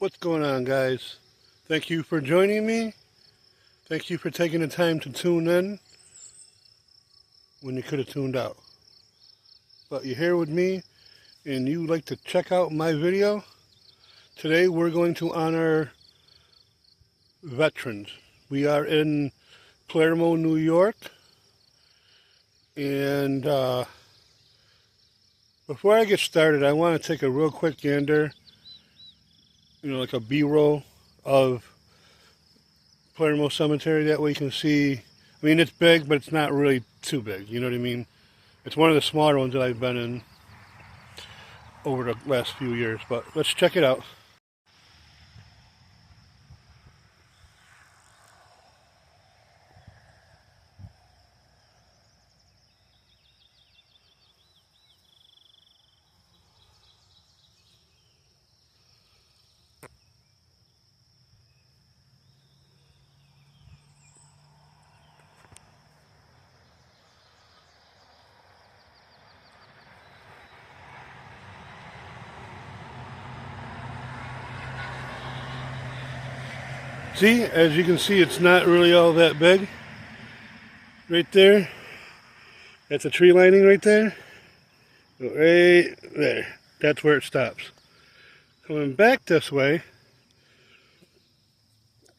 What's going on, guys? Thank you for joining me. Thank you for taking the time to tune in when you could have tuned out. But you're here with me and you like to check out my video. Today we're going to honor veterans. We are in Palermo, New York. And before I get started, I want to take a real quick gander, like a B-roll of Palermo Cemetery. That way you can see, it's big, but it's not really too big, you know what I mean? It's one of the smaller ones that I've been in over the last few years, but let's check it out. See, as you can see, it's not really all that big. Right there, that's a tree lining right there. Right there, that's where it stops. Coming back this way,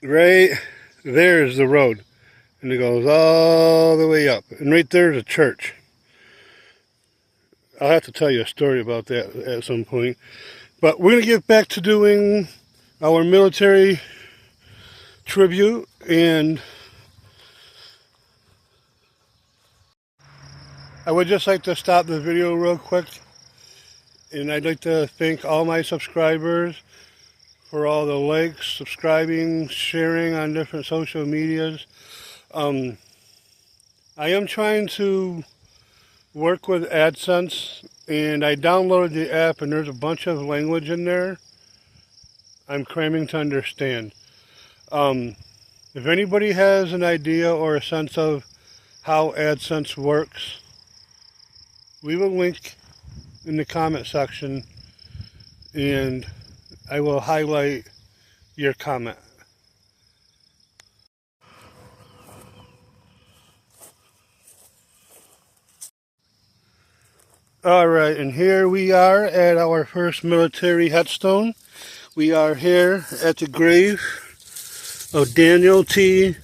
right there is the road. And it goes all the way up. And right there is a church. I'll have to tell you a story about that at some point. But we're going to get back to doing our military tribute, and I would just like to stop the video real quick, and I'd like to thank all my subscribers for all the likes, subscribing, sharing on different social medias. I am trying to work with AdSense, and I downloaded the app, and there's a bunch of language in there I'm cramming to understand. If anybody has an idea or a sense of how AdSense works, leave a link in the comment section and I will highlight your comment. Alright, and here we are at our first military headstone. We are here at the grave of Daniel T.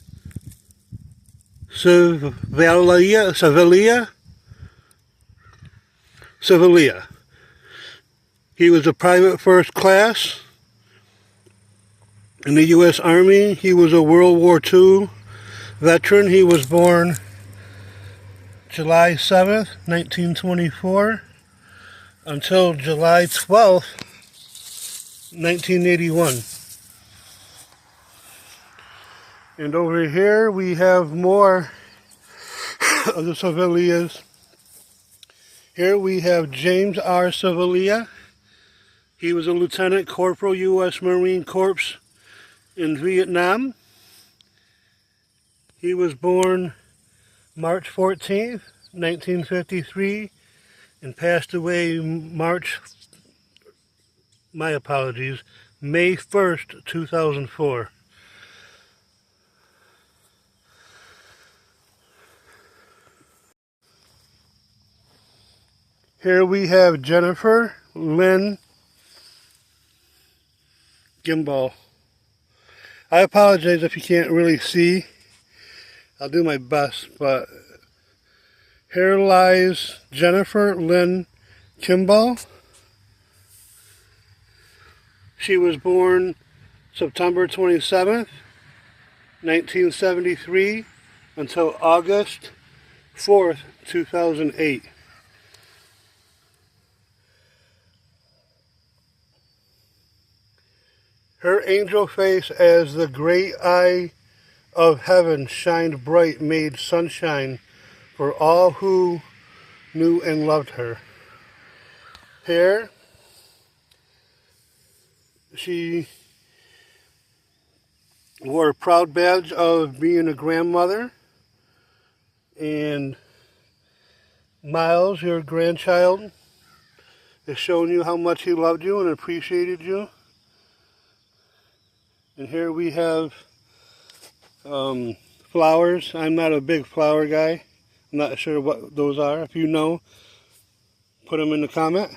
Sevilla. He was a private first class in the U.S. Army. He was a World War II veteran. He was born July 7th, 1924 until July 12th, 1981. And over here we have more of the Sevillas. Here we have James R. Sevilla. He was a Lieutenant Corporal, U.S. Marine Corps in Vietnam. He was born March 14th, 1953, and passed away May 1st, 2004. Here we have Jennifer Lynn Gimbal. I apologize if you can't really see. I'll do my best, but here lies Jennifer Lynn Kimball. She was born September 27th, 1973 until August 4th, 2008. Her angel face as the great eye of heaven shined bright, made sunshine for all who knew and loved her. Here, she wore a proud badge of being a grandmother, and Miles, your grandchild, is showing you how much he loved you and appreciated you. And here we have flowers. I'm not a big flower guy. I'm not sure what those are. If you know, put them in the comment.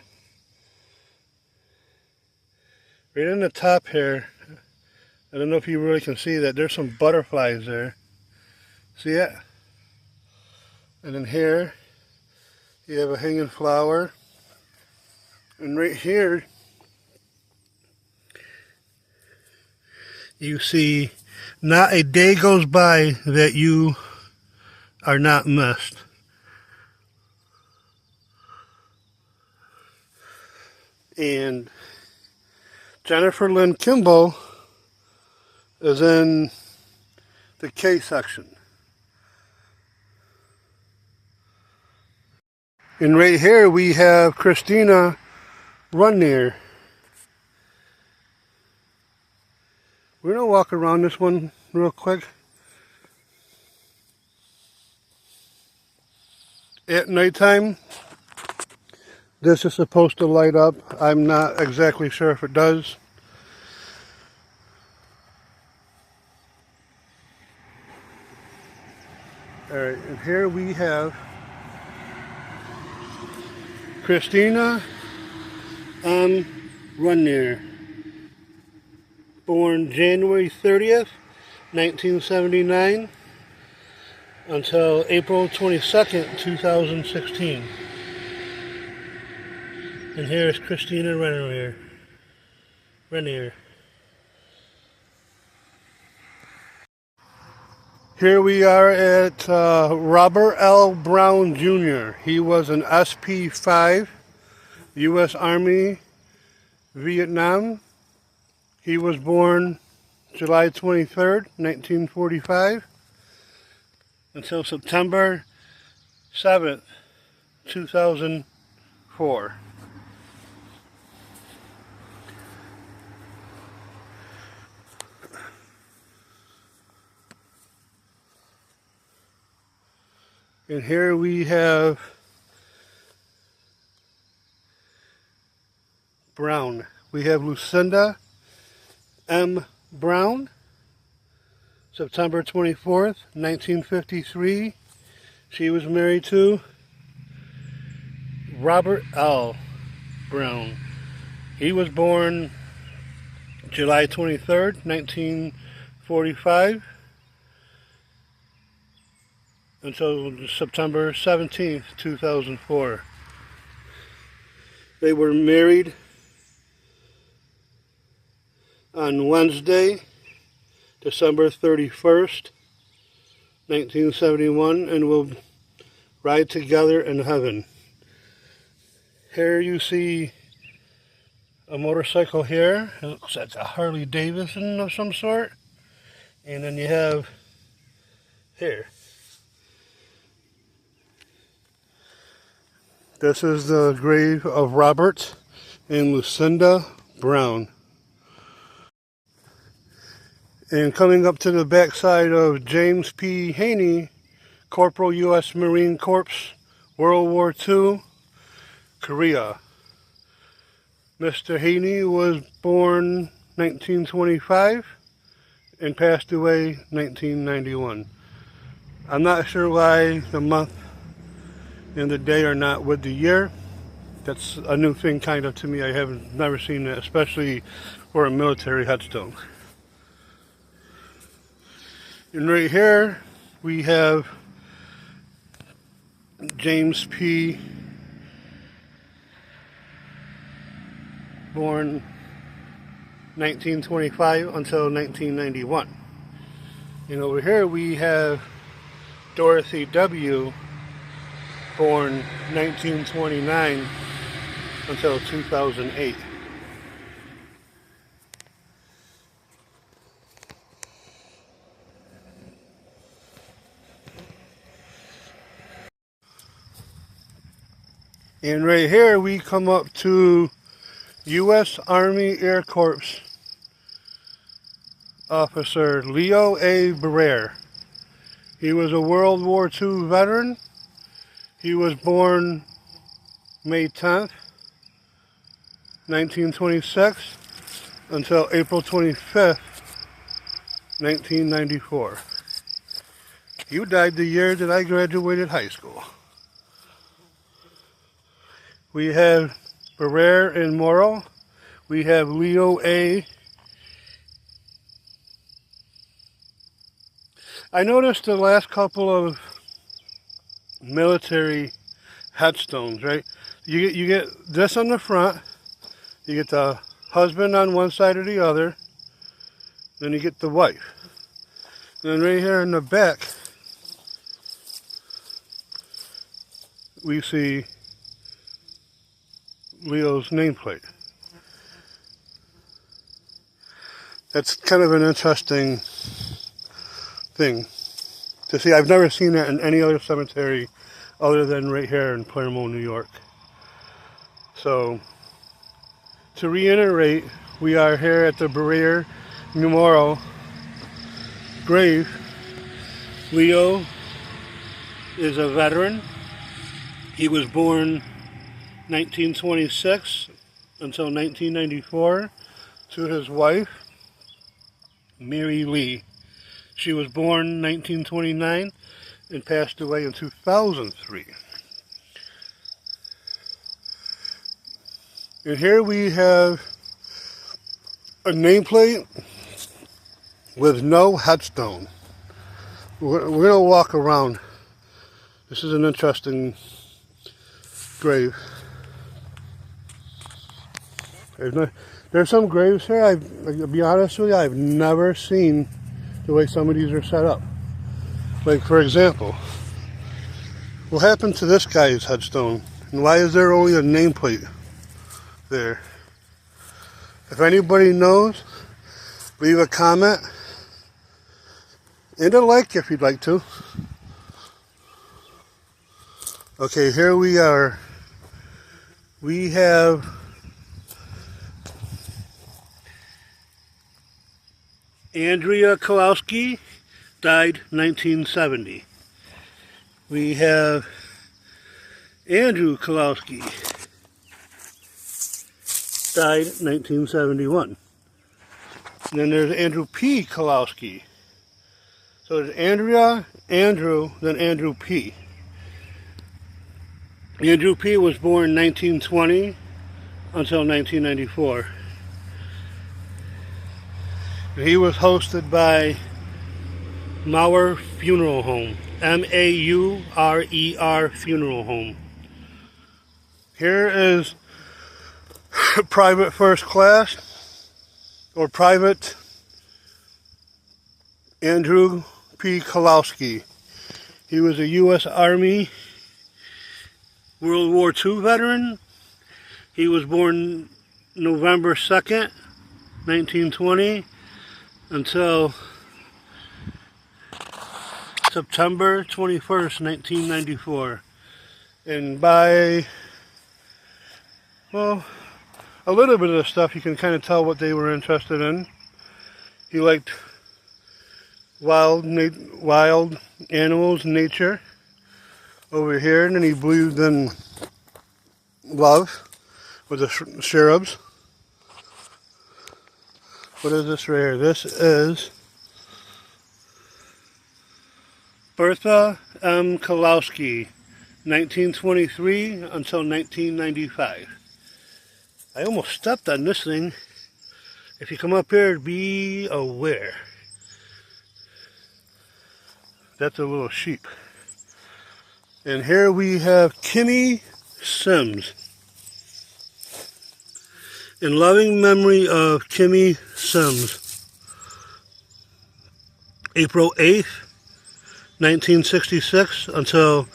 Right in the top here, I don't know if you really can see that, there's some butterflies there. See it? And then here, you have a hanging flower. And right here, you see, not a day goes by that you are not missed. And Jennifer Lynn Kimball is in the K section. And right here we have Christina Runnear. We're going to walk around this one real quick. At nighttime, this is supposed to light up. I'm not exactly sure if it does. Alright, and here we have Christina Runnear, born January 30th, 1979 until April 22nd, 2016. And here's Christina Runnear. Here we are at Robert L. Brown Jr. He was an SP-5, U.S. Army, Vietnam. He was born July 23rd, 1945 until September 7th, 2004. And here we have Brown. We have Lucinda M. Brown, September 24th, 1953. She was married to Robert L. Brown. He was born July 23rd, 1945 until September 17th, 2004. They were married on Wednesday, December 31st, 1971, and will ride together in heaven. Here you see a motorcycle here. It looks like a Harley Davidson of some sort. And then you have here. This is the grave of Robert and Lucinda Brown. And coming up to the backside of James P. Haney, Corporal U.S. Marine Corps, World War II, Korea. Mr. Haney was born 1925 and passed away 1991. I'm not sure why the month and the day are not with the year. That's a new thing kind of to me. I have never seen that, especially for a military headstone. And right here we have James P. born 1925 until 1991. And over here we have Dorothy W. born 1929 until 2008. And right here we come up to U.S. Army Air Corps officer Leo A. Barrere. He was a World War II veteran. He was born May 10th, 1926 until April 25th, 1994. You died the year that I graduated high school. We have Barrere and Morrow. We have Leo A. I noticed the last couple of military headstones, right? You get this on the front, you get the husband on one side or the other, then you get the wife. And then right here in the back, we see Leo's nameplate. That's kind of an interesting thing to see. I've never seen that in any other cemetery other than right here in Palermo, New York. So, to reiterate, we are here at the Barrere Memorial grave. Leo is a veteran. He was born 1926 until 1994 to his wife, Mary Lee. She was born 1929 and passed away in 2003. And here we have a nameplate with no headstone. We're going to walk around. This is an interesting grave. There's some graves here, I'll be honest with you, I've never seen the way some of these are set up. Like, for example, what happened to this guy's headstone? And why is there only a nameplate there? If anybody knows, leave a comment and a like if you'd like to. Okay, here we are. We have Andrea Kowalski, died 1970. We have Andrew Kowalski, died 1971. And then there's Andrew P. Kowalski. So there's Andrea, Andrew, then Andrew P. Andrew P. was born 1920 until 1994. He was hosted by Maurer Funeral Home, M-A-U-R-E-R Funeral Home. Here is Private First Class, or Private Andrew P. Kowalski. He was a U.S. Army World War II veteran. He was born November 2nd, 1920 until September 21st, 1994. And by, well, a little bit of the stuff you can kind of tell what they were interested in. He liked wild animals, nature over here, and then he believed in love with the cherubs. What is this right here? This is Bertha M. Kowalski, 1923 until 1995. I almost stepped on this thing. If you come up here, be aware. That's a little sheep. And here we have Kimmy Sims. In loving memory of Kimmy Sims, April 8th, 1966 until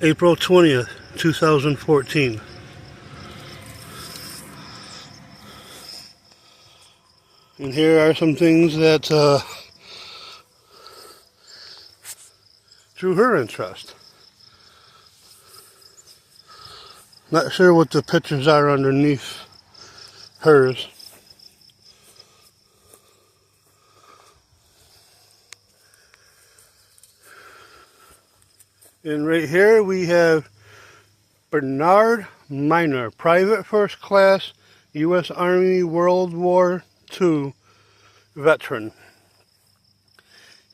April 20th, 2014. And here are some things that drew her interest. Not sure what the pictures are underneath hers. And right here we have Bernard Miner, Private First Class, U.S. Army World War II veteran.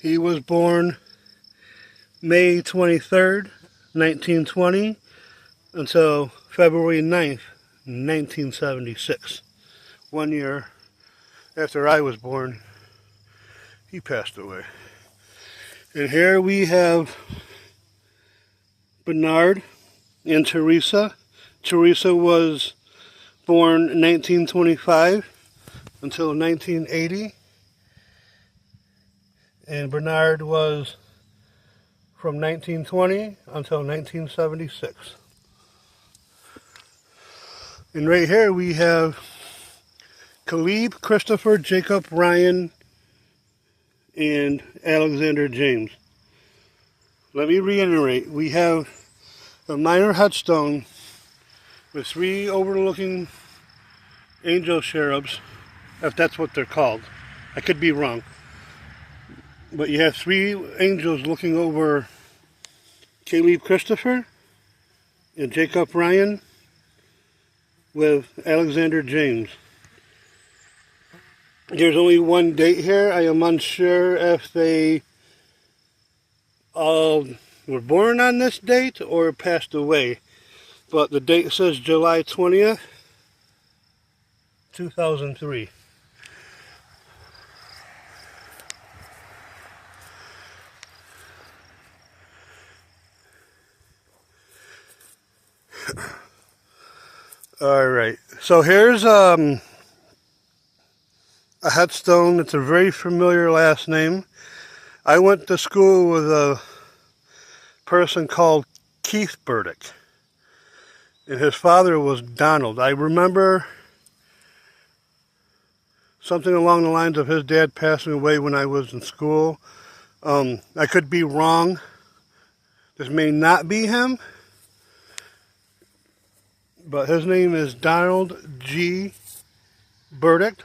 He was born May 23rd, 1920 until February 9th, 1976. 1 year after I was born, he passed away. And here we have Bernard and Teresa. Teresa was born 1925 until 1980. And Bernard was from 1920 until 1976. And right here we have Caleb, Christopher, Jacob, Ryan, and Alexander James. Let me reiterate, we have a minor headstone with 3 overlooking angel cherubs, if that's what they're called. I could be wrong. But you have 3 angels looking over Caleb Christopher and Jacob Ryan with Alexander James. There's only one date here. I am unsure if they all were born on this date or passed away. But the date says July 20th, 2003. Alright, so here's a headstone. It's a very familiar last name. I went to school with a person called Keith Burdick, and his father was Donald. I remember something along the lines of his dad passing away when I was in school. I could be wrong. This may not be him, but his name is Donald G. Burdick.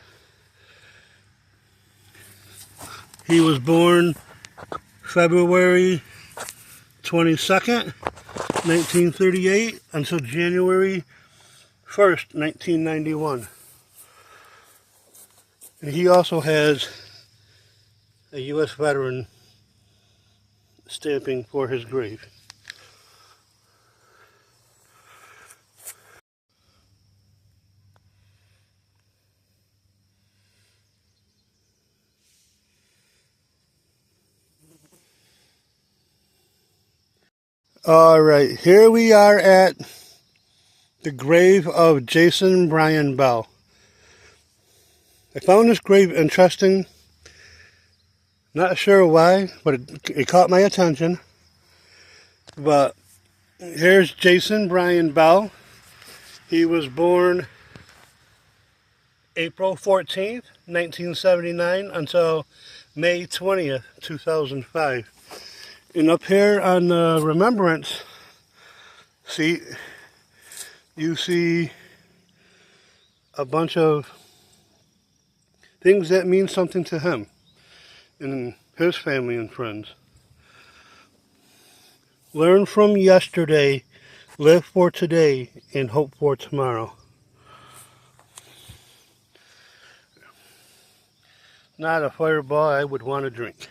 He was born February 22nd, 1938 until January 1st, 1991. And he also has a U.S. veteran stamping for his grave. Alright, here we are at the grave of Jason Brian Bell. I found this grave interesting. Not sure why, but it caught my attention. But here's Jason Brian Bell. He was born April 14th, 1979 until May 20th, 2005. And up here on the remembrance seat, you see a bunch of things that mean something to him and his family and friends. Learn from yesterday, live for today, and hope for tomorrow. Not a fireball I would want to drink.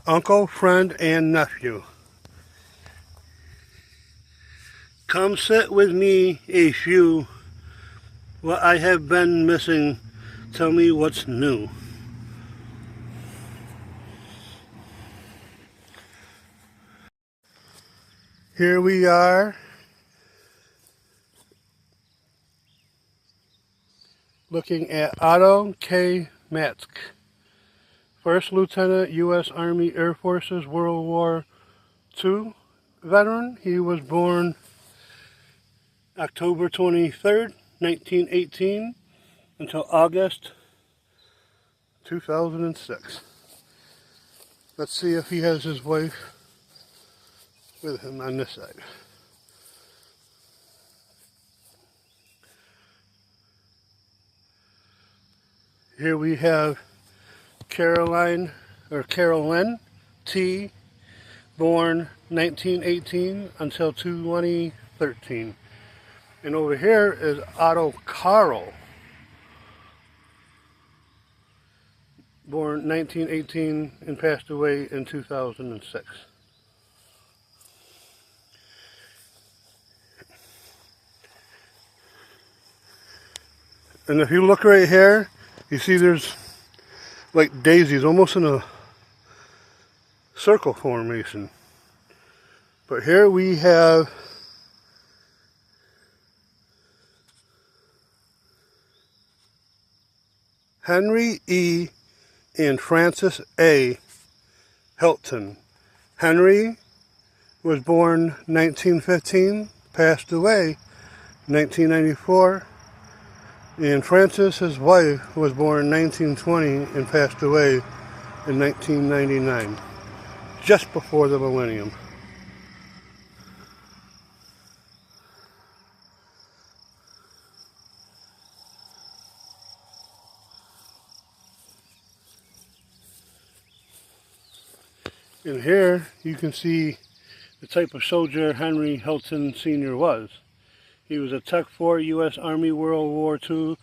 Uncle, friend, and nephew. Come sit with me a few. What I have been missing, tell me what's new. Here we are, looking at Otto K. Matzk, First Lieutenant, U.S. Army Air Forces, World War II veteran. He was born October 23rd, 1918 until August 2006. Let's see if he has his wife with him on this side. Here we have Carolyn T., born 1918 until 2013. And over here is Otto Carl, born 1918 and passed away in 2006. And if you look right here, you see there's like daisies almost in a circle formation. But here we have Henry E. and Frances A. Hilton. Henry was born 1915, passed away 1994. And Frances, his wife, was born in 1920 and passed away in 1999, just before the millennium. And here you can see the type of soldier Henry Hilton Sr. was. He was a Tech 4 U.S. Army World War II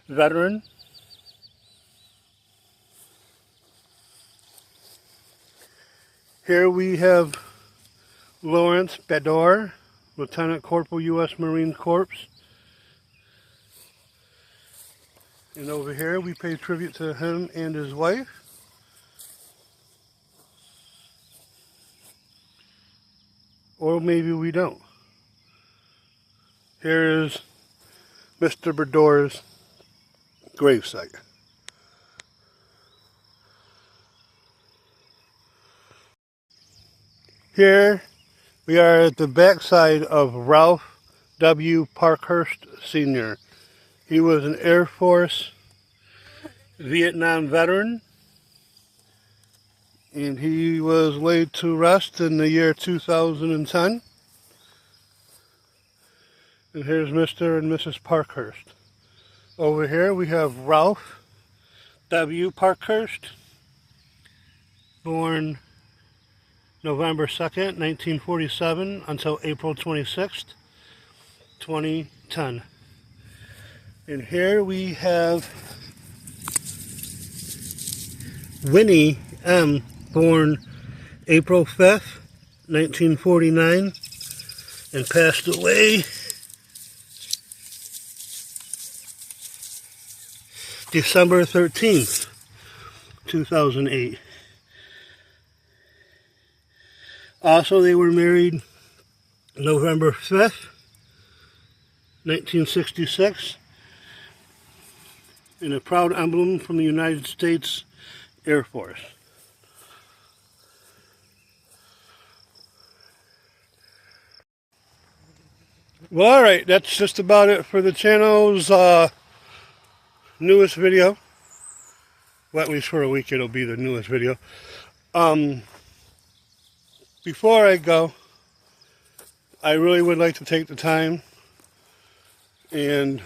veteran. Here we have Lawrence Baddour, Lieutenant Corporal U.S. Marine Corps. And over here we pay tribute to him and his wife. Or maybe we don't. Here is Mr. Baddour's gravesite. Here we are at the backside of Ralph W. Parkhurst Sr. He was an Air Force Vietnam veteran, and he was laid to rest in the year 2010. And here's Mr. and Mrs. Parkhurst. Over here we have Ralph W. Parkhurst, born November 2nd, 1947 until April 26th, 2010. And here we have Winnie M., born April 5th, 1949 and passed away December 13th, 2008. Also, they were married November 5th, 1966, in a proud emblem from the United States Air Force. Well, alright, that's just about it for the channel's newest video. Well, at least for a week it'll be the newest video. Before I go, I really would like to take the time and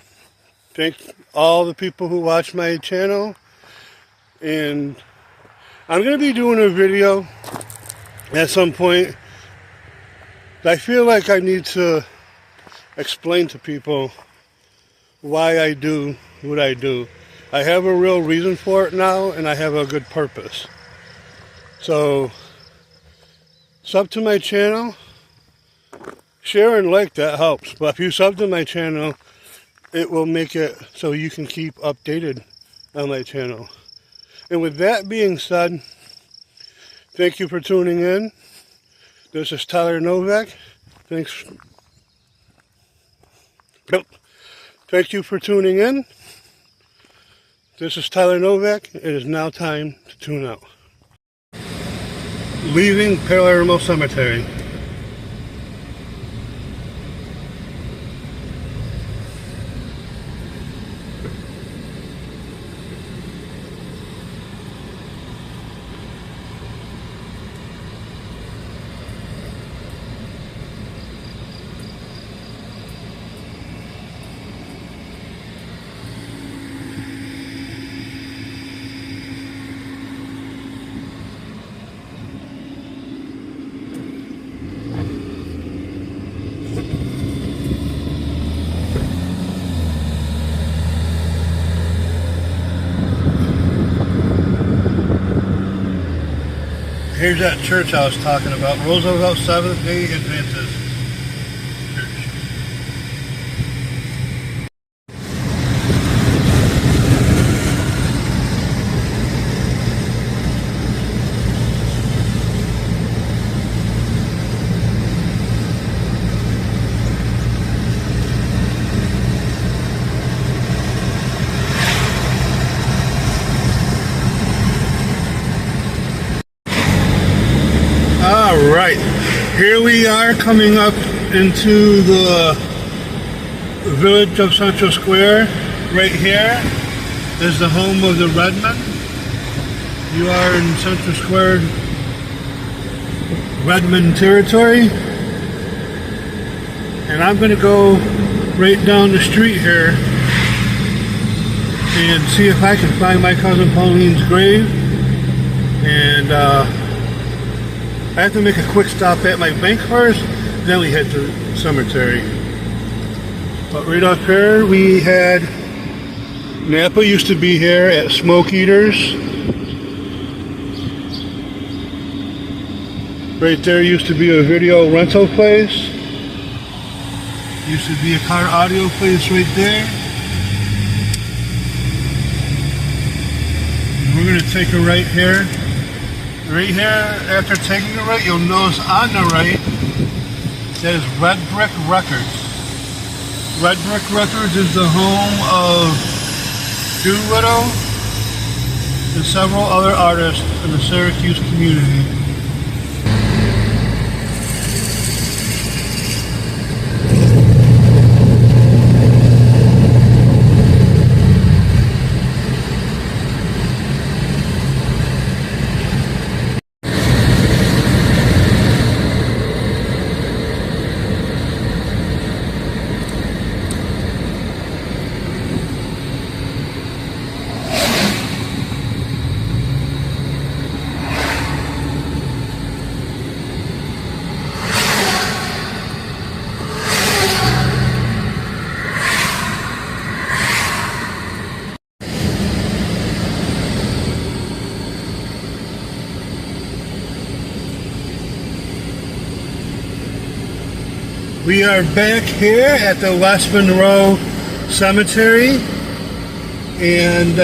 thank all the people who watch my channel. And I'm going to be doing a video at some point. I feel like I need to explain to people why I do what I do. I have a real reason for it now, and I have a good purpose. So, sub to my channel, share and like, that helps. But if you sub to my channel, it will make it so you can keep updated on my channel. And with that being said, thank you for tuning in. This is Tyler Novak. Thanks. Thank you for tuning in. This is Tyler Novak. It is now time to tune out. Leaving Palermo Cemetery. Here's that church I was talking about, Roosevelt Seventh-day Adventist Church. Alright, here we are coming up into the village of Central Square. Right here is the home of the Redmen. You are in Central Square, Redmen territory. And I'm going to go right down the street here and see if I can find my cousin Pauline's grave. And I have to make a quick stop at my bank first, then we head to the cemetery. But right up here we had, Napa used to be here at Smoke Eaters. Right there used to be a video rental place. Used to be a car audio place right there. And we're going to take a right here. Right here, after taking a right, you'll notice on the right, that is Red Brick Records. Red Brick Records is the home of Doolittle and several other artists in the Syracuse community. We are back here at the West Monroe Cemetery, and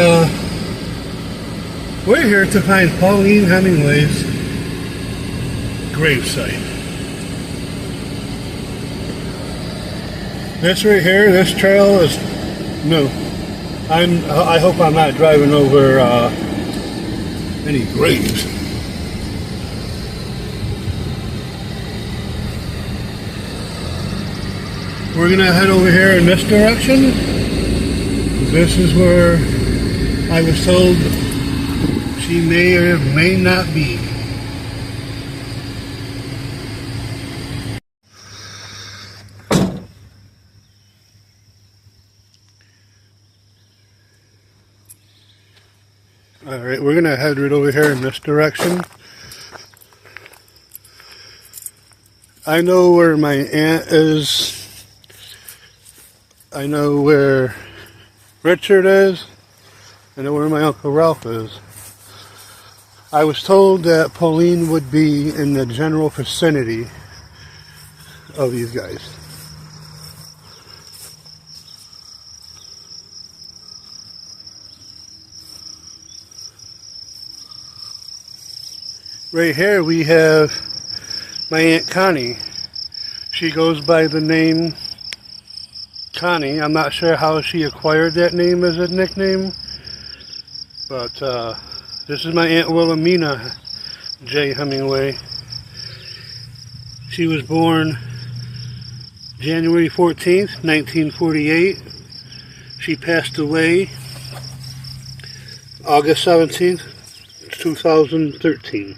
we're here to find Pauline Hemingway's gravesite. This right here, this trail is new. I hope I'm not driving over any graves. We're gonna head over here in this direction. This is where I was told she may or may not be. Alright, we're gonna head right over here in this direction. I know where my aunt is. I know where Richard is. I know where my Uncle Ralph is. I was told that Pauline would be in the general vicinity of these guys. Right here we have my Aunt Connie. She goes by the name Connie. I'm not sure how she acquired that name as a nickname, but this is my Aunt Wilhelmina J. Hemingway. She was born January 14th, 1948. She passed away August 17th, 2013.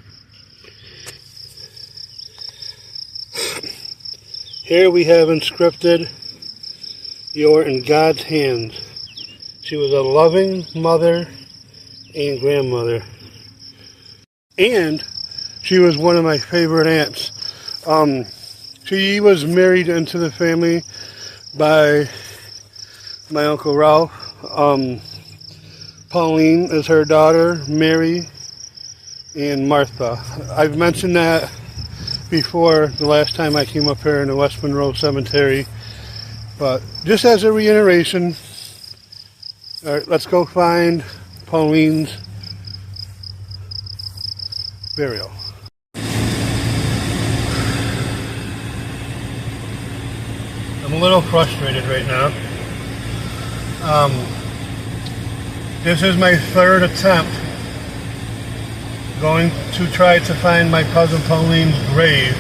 Here we have inscripted, "You're in God's hands." She was a loving mother and grandmother. And she was one of my favorite aunts. She was married into the family by my Uncle Ralph. Pauline is her daughter. Mary and Martha. I've mentioned that before the last time I came up here in the West Monroe Cemetery, but just as a reiteration, all right, let's go find Pauline's burial. I'm a little frustrated right now. This is my third attempt going to try to find my cousin Pauline's grave,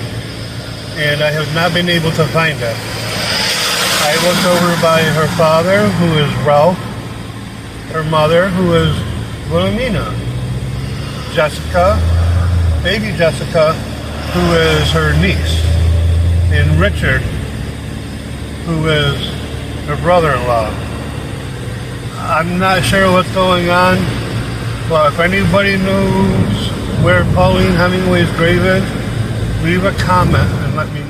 and I have not been able to find it. I looked over by her father, who is Ralph, her mother, who is Wilhelmina, Jessica, baby Jessica, who is her niece, and Richard, who is her brother-in-law. I'm not sure what's going on, but if anybody knows where Pauline Hemingway's grave is, leave a comment and let me know.